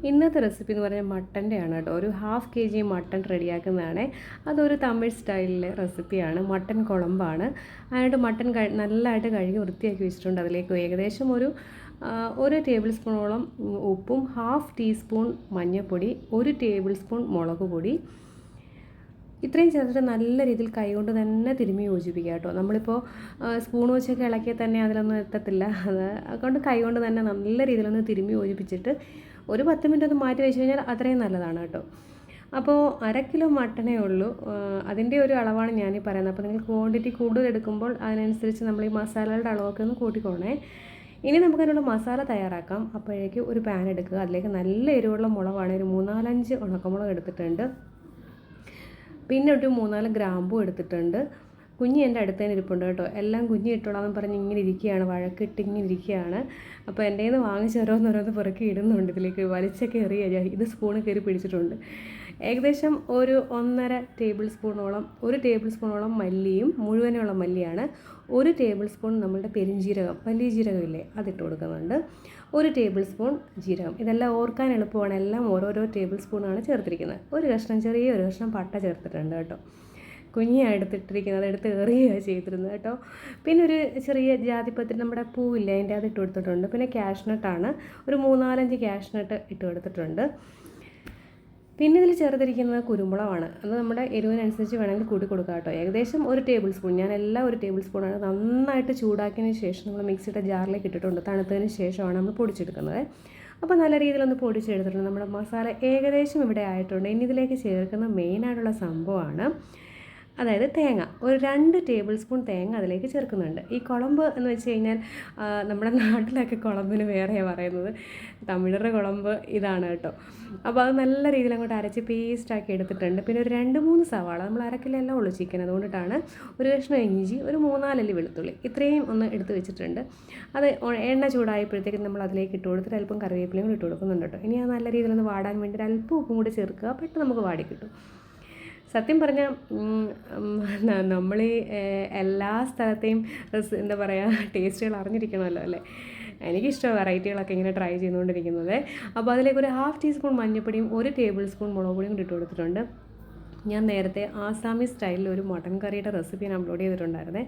ഇന്നത്തെ റെസിപ്പി എന്ന് പറഞ്ഞാൽ മട്ടൻ്റെയാണ് കേട്ടോ. ഒരു 1/2 kg മട്ടൺ റെഡിയാക്കുന്നതാണ്. അതൊരു തമിഴ് സ്റ്റൈലിലെ റെസിപ്പിയാണ്. മട്ടൺ കുളമ്പാണ്. അതിനായിട്ട് മട്ടൺ നല്ലതായിട്ട് കഴുകി വൃത്തിയാക്കി വെച്ചിട്ടുണ്ട്. അതിലേക്ക് ഏകദേശം ഒരു ടേബിൾ സ്പൂണോളം ഉപ്പും 1/2 ടീസ്പൂൺ മഞ്ഞൾപ്പൊടി, 1 ടേബിൾ സ്പൂൺ മുളക് പൊടി, ഇത്രയും ചേർത്തിട്ട് നല്ല രീതിയിൽ കൈകൊണ്ട് തന്നെ തിരുമ്മി യോജിപ്പിക്കുക കേട്ടോ. നമ്മളിപ്പോൾ സ്പൂൺ വെച്ചൊക്കെ ഇളക്കിയാൽ തന്നെ അതിലൊന്നും എത്തത്തില്ല. അതുകൊണ്ട് കൈകൊണ്ട് തന്നെ നല്ല രീതിയിലൊന്ന് തിരുമ്മി യോജിപ്പിച്ചിട്ട് ഒരു 10 മിനിറ്റ് ഒന്ന് മാറ്റി വെച്ച് കഴിഞ്ഞാൽ അത്രയും നല്ലതാണ് കേട്ടോ. അപ്പോൾ 1/2 കിലോ മട്ടനേ ഉള്ളൂ. അതിൻ്റെ ഒരു അളവാണ് ഞാനീ പറയുന്നത്. അപ്പോൾ നിങ്ങൾ ക്വാണ്ടിറ്റി കൂടുതൽ എടുക്കുമ്പോൾ അതിനനുസരിച്ച് നമ്മൾ ഈ മസാലകളുടെ അളവൊക്കെ ഒന്ന് കൂട്ടിക്കോണേ. ഇനി നമുക്കതിനുള്ള മസാല തയ്യാറാക്കാം. അപ്പോഴേക്ക് ഒരു പാൻ എടുക്കുക. അതിലേക്ക് നല്ല എരിവുള്ള മുളകാണ്. ഒരു 3-4 ഉണക്കമുളക് എടുത്തിട്ടുണ്ട്. പിന്നെ ഒരു 3-4 ഗ്രാമ്പൂ എടുത്തിട്ടുണ്ട്. കുഞ്ഞി എൻ്റെ അടുത്ത് തന്നെ ഇരിപ്പുണ്ട് കേട്ടോ. എല്ലാം കുഞ്ഞി ഇട്ടോളാന്ന് പറഞ്ഞ് ഇങ്ങനെ ഇരിക്കുകയാണ്, വഴക്കിട്ട് ഇങ്ങനെ ഇരിക്കുകയാണ്. അപ്പോൾ എൻ്റെ നിന്ന് വാങ്ങിച്ചോരോന്നോരോന്ന് പുറക്കി ഇടുന്നുണ്ട്. ഇതിലേക്ക് വലിച്ചൊക്കെ എറിയുക. ഇത് സ്പൂണ് കയറി പിടിച്ചിട്ടുണ്ട്. ഏകദേശം ഒരു 1.5 ടേബിൾ സ്പൂണോളം, 1 ടേബിൾ സ്പൂണോളം മല്ലിയും, മുഴുവനുള്ള മല്ലിയാണ്. 1 ടേബിൾ സ്പൂൺ നമ്മളുടെ പെരുംജീരകം, വലിയ ജീരകമില്ലേ, അതിട്ട് കൊടുക്കുന്നുണ്ട്. 1 ടേബിൾ സ്പൂൺ ജീരകം. ഇതെല്ലാം ഓർക്കാൻ എളുപ്പമാണ്. എല്ലാം ഓരോരോ ടേബിൾ സ്പൂണാണ് ചേർത്തിരിക്കുന്നത്. ഒരു കഷ്ണം പട്ട ചേർത്തിട്ടുണ്ട് കേട്ടോ. കുഞ്ഞിയാണ് എടുത്തിട്ടിരിക്കുന്നത്, എടുത്ത് എറിയുകയാണ് ചെയ്തിരുന്നത് കേട്ടോ. പിന്നെ ഒരു ചെറിയ ജാതിപത്രി, നമ്മുടെ പൂവില്ലേ, അതിൻ്റെ അത് ഇട്ട് കൊടുത്തിട്ടുണ്ട്. പിന്നെ ക്യാഷ്നട്ടാണ്, ഒരു 3-4 ക്യാഷ്നട്ട് ഇട്ട് കൊടുത്തിട്ടുണ്ട്. പിന്നെ ഇതിൽ ചേർത്തിരിക്കുന്നത് കുരുമുളകാണ്. അത് നമ്മുടെ എരിവിനനുസരിച്ച് വേണമെങ്കിൽ കൂട്ടി കൊടുക്കുക കേട്ടോ. ഏകദേശം 1 ടേബിൾ സ്പൂൺ, ഞാൻ എല്ലാം 1 ടേബിൾ സ്പൂണാണ്. നന്നായിട്ട് ചൂടാക്കിയതിന് ശേഷം നമ്മൾ മിക്സിയുടെ ജാറിലേക്ക് ഇട്ടിട്ടുണ്ട്. തണുത്തതിന് ശേഷമാണ് നമ്മൾ പൊടിച്ചെടുക്കുന്നത്. അപ്പോൾ നല്ല രീതിയിലൊന്ന് പൊടിച്ചെടുത്തിട്ടുണ്ട്. നമ്മുടെ മസാല ഏകദേശം ഇവിടെ ആയിട്ടുണ്ട്. ഇനി ഇതിലേക്ക് ചേർക്കുന്ന മെയിനായിട്ടുള്ള സംഭവമാണ്, അതായത് തേങ്ങ. ഒരു 2 ടേബിൾ സ്പൂൺ തേങ്ങ അതിലേക്ക് ചേർക്കുന്നുണ്ട്. ഈ കുളമ്പ് എന്ന് വെച്ച് കഴിഞ്ഞാൽ നമ്മുടെ നാട്ടിലൊക്കെ കുളമ്പിന് വേറെയാണ് പറയുന്നത്. തമിഴരുടെ കുളമ്പ് ഇതാണ് കേട്ടോ. അപ്പോൾ അത് നല്ല രീതിയിൽ അങ്ങോട്ട് അരച്ച് പേസ്റ്റാക്കി എടുത്തിട്ടുണ്ട്. പിന്നെ ഒരു 2-3 സവാള, നമ്മൾ 1/2 കിലോ എല്ലാം ഉള്ളൂ ചിക്കൻ, അതുകൊണ്ടിട്ടാണ്. ഒരു കഷ്ണം ഇഞ്ചി, ഒരു 3-4 അല്ലി വെളുത്തുള്ളി, ഇത്രയും ഒന്ന് എടുത്ത് വെച്ചിട്ടുണ്ട്. അത് എണ്ണ ചൂടായപ്പോഴത്തേക്കും നമ്മൾ അതിലേക്ക് ഇട്ട് കൊടുത്തിട്ട് അല്പം കറിവേപ്പിലയും കൂടി ഇട്ട് കൊടുക്കുന്നുണ്ട് കേട്ടോ. ഇനി അത് നല്ല രീതിയിലൊന്ന് വാടാൻ വേണ്ടി അല്പം ഉപ്പും കൂടി ചേർക്കുക. പെട്ടെന്ന് നമുക്ക് വാടി കിട്ടും. സത്യം പറഞ്ഞാൽ നമ്മൾ എല്ലാ സ്ഥലത്തെയും എന്താ പറയുക, ടേസ്റ്റുകൾ അറിഞ്ഞിരിക്കണമല്ലോ അല്ലേ. എനിക്കിഷ്ടമാണ് വെറൈറ്റികളൊക്കെ ഇങ്ങനെ ട്രൈ ചെയ്തുകൊണ്ടിരിക്കുന്നത്. അപ്പോൾ അതിലേക്ക് ഒരു 1/2 ടീസ്പൂൺ മഞ്ഞൾപ്പൊടിയും 1 ടേബിൾ സ്പൂൺ മുളക് പൊടിയും കൂടി ഇട്ട് കൊടുത്തിട്ടുണ്ട്. ഞാൻ നേരത്തെ ആസാമീസ് സ്റ്റൈലിൽ ഒരു മട്ടൻ കറിയുടെ റെസിപ്പി ഞാൻ അപ്ലോഡ് ചെയ്തിട്ടുണ്ടായിരുന്നേ.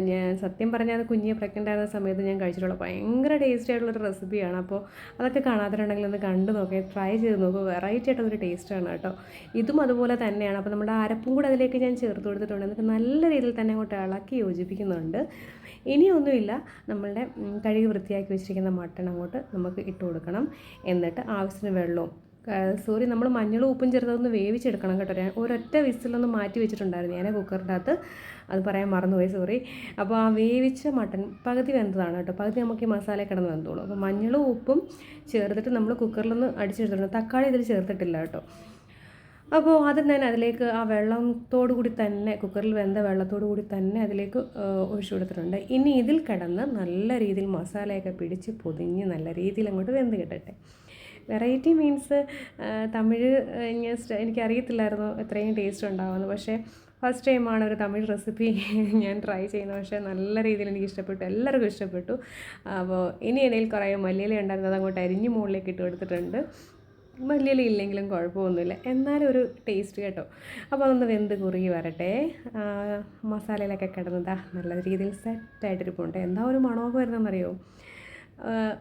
ഞാൻ സത്യം പറഞ്ഞാൽ അത് കുഞ്ഞിയെ പ്രഗ്നൻ്റ് ആയിരുന്ന സമയത്ത് ഞാൻ കഴിച്ചിട്ടുള്ള ഭയങ്കര ടേസ്റ്റി ആയിട്ടുള്ളൊരു റെസിപ്പിയാണ്. അപ്പോൾ അതൊക്കെ കാണാതിട്ടുണ്ടെങ്കിൽ ഒന്ന് കണ്ടു നോക്കുക, ട്രൈ ചെയ്ത് നോക്കുക. വെറൈറ്റി ആയിട്ടുള്ളൊരു ടേസ്റ്റാണ് കേട്ടോ. ഇതും അതുപോലെ തന്നെയാണ്. അപ്പോൾ നമ്മുടെ അരപ്പും കൂടെ അതിലേക്ക് ഞാൻ ചേർത്ത് കൊടുത്തിട്ടുണ്ട്. എന്നിട്ട് നല്ല രീതിയിൽ തന്നെ അങ്ങോട്ട് ഇളക്കി യോജിപ്പിക്കുന്നുണ്ട്. ഇനിയൊന്നുമില്ല, നമ്മളുടെ കഴുകി വൃത്തിയാക്കി വെച്ചിരിക്കുന്ന മട്ടൺ അങ്ങോട്ട് നമുക്ക് ഇട്ട് കൊടുക്കണം. എന്നിട്ട് ആവശ്യത്തിന് വെള്ളവും, നമ്മൾ മഞ്ഞളും ഉപ്പും ചേർത്തതൊന്ന് വേവിച്ചെടുക്കണം കേട്ടോ. ഒരൊറ്റ വിസിലൊന്ന് മാറ്റി വെച്ചിട്ടുണ്ടായിരുന്നു ഞാൻ കുക്കറിൻ്റെ അകത്ത്, അത് പറയാൻ മറന്നുപോയി, സോറി. അപ്പോൾ ആ വേവിച്ച മട്ടൺ പകുതി വെന്തതാണ് കേട്ടോ. പകുതി നമുക്ക് ഈ മസാല കിടന്ന് വെന്തോളൂ. അപ്പോൾ മഞ്ഞളും ഉപ്പും ചേർത്തിട്ട് നമ്മൾ കുക്കറിലൊന്ന് അടിച്ചെടുത്തിട്ടുണ്ട്. തക്കാളി ഇതിൽ ചേർത്തിട്ടില്ല കേട്ടോ. അപ്പോൾ അത് ഞാൻ അതിലേക്ക് ആ വെള്ളത്തോടു കൂടി തന്നെ, കുക്കറിൽ വെന്ത വെള്ളത്തോടു കൂടി തന്നെ അതിലേക്ക് ഒഴിച്ചു കൊടുത്തിട്ടുണ്ട്. ഇനി ഇതിൽ കിടന്ന് നല്ല രീതിയിൽ മസാലയൊക്കെ പിടിച്ച് പൊതിഞ്ഞ് നല്ല രീതിയിൽ അങ്ങോട്ട് വെന്ത് കിട്ടട്ടെ. വെറൈറ്റി മീൻസ് തമിഴ് എനിക്കറിയത്തില്ലായിരുന്നു എത്രയും ടേസ്റ്റ് ഉണ്ടാകുമെന്ന്. പക്ഷേ ഫസ്റ്റ് ടൈമാണ് ഒരു തമിഴ് റെസിപ്പി ഞാൻ ട്രൈ ചെയ്യുന്നത്. പക്ഷേ നല്ല രീതിയിൽ എനിക്ക് ഇഷ്ടപ്പെട്ടു, എല്ലാവർക്കും ഇഷ്ടപ്പെട്ടു. അപ്പോൾ ഇനി ഇടയിൽ കുറേ മല്ലിയില ഉണ്ടായിരുന്നത് അങ്ങോട്ട് അരിഞ്ഞ് മുകളിലേക്ക് ഇട്ട് കൊടുത്തിട്ടുണ്ട്. മല്ലിയില ഇല്ലെങ്കിലും കുഴപ്പമൊന്നുമില്ല, എന്നാലും ഒരു ടേസ്റ്റ് കേട്ടോ. അപ്പോൾ അതൊന്ന് വെന്ത് കുറുകി വരട്ടെ. മസാലയിലൊക്കെ കിടന്നതാ നല്ല രീതിയിൽ സെറ്റായിട്ടിരിപ്പുണ്ട്. എന്താ ഒരു മണമൊക്കെ വരുന്നതെന്നറിയോ.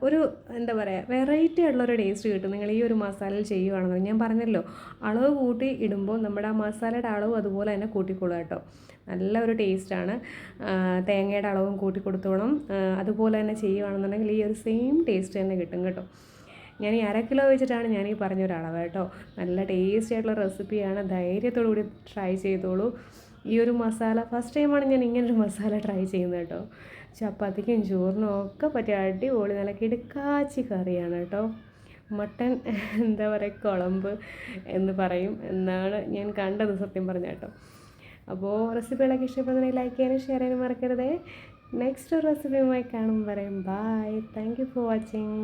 ഒരു എന്താ പറയുക, വെറൈറ്റി ആയിട്ടുള്ളൊരു ടേസ്റ്റ് കിട്ടും നിങ്ങൾ ഈ ഒരു മസാലയിൽ ചെയ്യുകയാണെന്ന്. ഞാൻ പറഞ്ഞല്ലോ, അളവ് കൂട്ടി ഇടുമ്പോൾ നമ്മുടെ ആ മസാലയുടെ അളവ് അതുപോലെ തന്നെ കൂട്ടിക്കൊള്ളുക കേട്ടോ. നല്ല ഒരു ടേസ്റ്റാണ്. തേങ്ങയുടെ അളവും കൂട്ടി കൊടുത്തോണം. അതുപോലെ തന്നെ ചെയ്യുകയാണെന്നുണ്ടെങ്കിൽ ഈ ഒരു സെയിം ടേസ്റ്റ് തന്നെ കിട്ടും കേട്ടോ. ഞാൻ ഈ 1/2 കിലോ വെച്ചിട്ടാണ് ഞാൻ ഈ പറഞ്ഞൊരളവ് കേട്ടോ. നല്ല ടേസ്റ്റി ആയിട്ടുള്ള റെസിപ്പിയാണ്. ധൈര്യത്തോടു കൂടി ട്രൈ ചെയ്തോളൂ. ഈ ഒരു മസാല ഫസ്റ്റ് ടൈമാണ് ഞാൻ ഇങ്ങനൊരു മസാല ട്രൈ ചെയ്യുന്നത് കേട്ടോ. ചപ്പാത്തിക്കും ചോറിനും ഒക്കെ പറ്റിയ അടിപൊളി നല്ല കിടുക്കാച്ചി കറിയാണ് കേട്ടോ. മട്ടൻ എന്താ പറയുക, കുളമ്പ് എന്ന് പറയും എന്നാണ് ഞാൻ കണ്ടത് സത്യം പറഞ്ഞ കേട്ടോ. അപ്പോൾ റെസിപ്പികളൊക്കെ ഇഷ്ടപ്പെടുന്നുണ്ടെങ്കിൽ ലൈക്ക് ചെയ്യാനും ഷെയർ ചെയ്യാനും മറക്കരുതേ. നെക്സ്റ്റ് റെസിപ്പിയുമായി കാണും പറയും. Bye. Thank you for watching.